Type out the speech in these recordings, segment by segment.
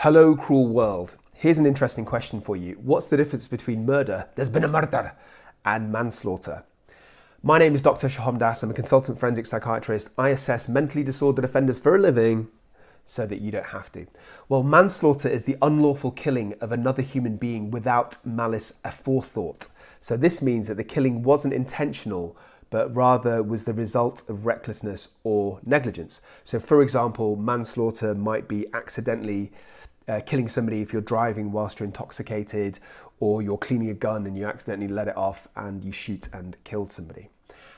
Hello, cruel world. Here's an interesting question for you. What's the difference between murder, there's been a murder, and manslaughter? My name is Dr. Sohom. I'm a consultant forensic psychiatrist. I assess mentally disordered offenders for a living so that you don't have to. Well, manslaughter is the unlawful killing of another human being without malice aforethought. So this means that the killing wasn't intentional, but rather was the result of recklessness or negligence. So for example, manslaughter might be accidentally killing somebody if you're driving whilst you're intoxicated, or you're cleaning a gun and you accidentally let it off and you shoot and killed somebody.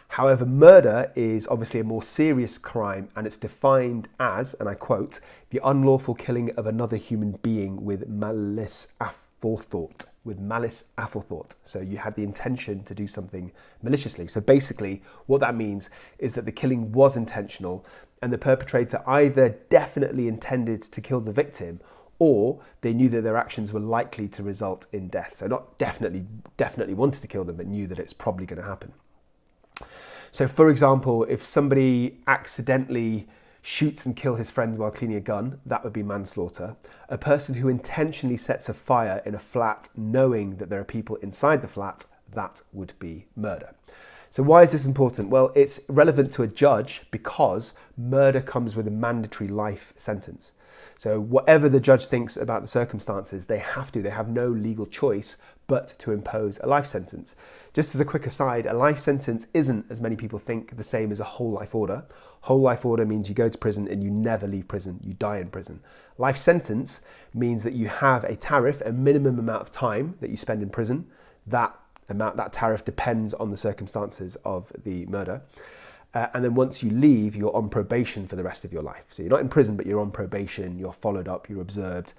However, murder is obviously a more serious crime, and it's defined as, and I quote, the unlawful killing of another human being with malice aforethought. With malice aforethought. So you had the intention to do something maliciously. So basically what that means is that the killing was intentional and the perpetrator either definitely intended to kill the victim, or they knew that their actions were likely to result in death. So not definitely wanted to kill them, but knew that it's probably going to happen. So for example, if somebody accidentally shoots and kills his friend while cleaning a gun, that would be manslaughter. A person who intentionally sets a fire in a flat knowing that there are people inside the flat, that would be murder. So why is this important? Well, it's relevant to a judge because murder comes with a mandatory life sentence. So whatever the judge thinks about the circumstances, they have no legal choice but to impose a life sentence. Just as a quick aside, a life sentence isn't, as many people think, the same as a whole life order. Whole life order means you go to prison and you never leave prison, you die in prison. Life sentence means that you have a tariff, a minimum amount of time that you spend in prison. That tariff depends on the circumstances of the murder. And then once you leave, you're on probation for the rest of your life. So you're not in prison, but you're on probation, you're followed up, you're observed,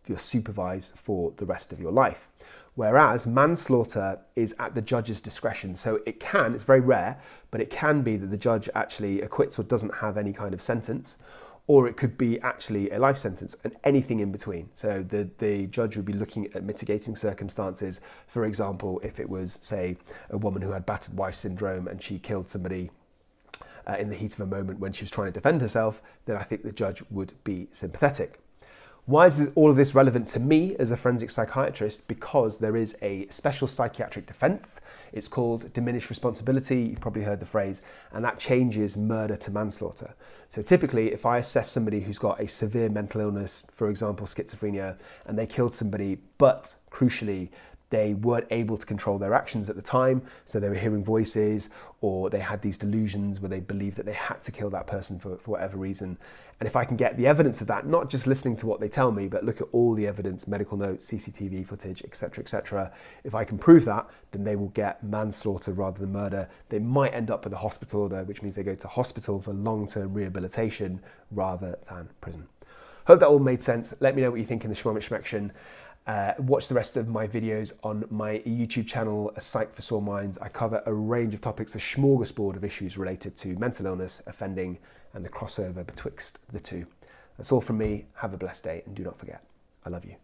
you're supervised for the rest of your life. Whereas manslaughter is at the judge's discretion. So it's very rare, but it can be that the judge actually acquits or doesn't have any kind of sentence, or it could be actually a life sentence and anything in between. So the judge would be looking at mitigating circumstances. For example, if it was, say, a woman who had battered wife syndrome and she killed somebody in the heat of a moment when she was trying to defend herself, then I think the judge would be sympathetic. Why is all of this relevant to me as a forensic psychiatrist? Because there is a special psychiatric defense. It's called diminished responsibility. You've probably heard the phrase, and that changes murder to manslaughter. So typically, if I assess somebody who's got a severe mental illness, for example, schizophrenia, and they killed somebody, but crucially, they weren't able to control their actions at the time, so they were hearing voices, or they had these delusions where they believed that they had to kill that person for whatever reason. And if I can get the evidence of that, not just listening to what they tell me, but look at all the evidence, medical notes, CCTV footage, etc., if I can prove that, then they will get manslaughter rather than murder. They might end up with a hospital order, which means they go to hospital for long-term rehabilitation rather than prison. Hope that all made sense. Let me know what you think in the section. Watch the rest of my videos on my YouTube channel, A Psych for Sore Minds. I cover a range of topics, a smorgasbord of issues related to mental illness, offending, and the crossover betwixt the two. That's all from me. Have a blessed day, and do not forget, I love you.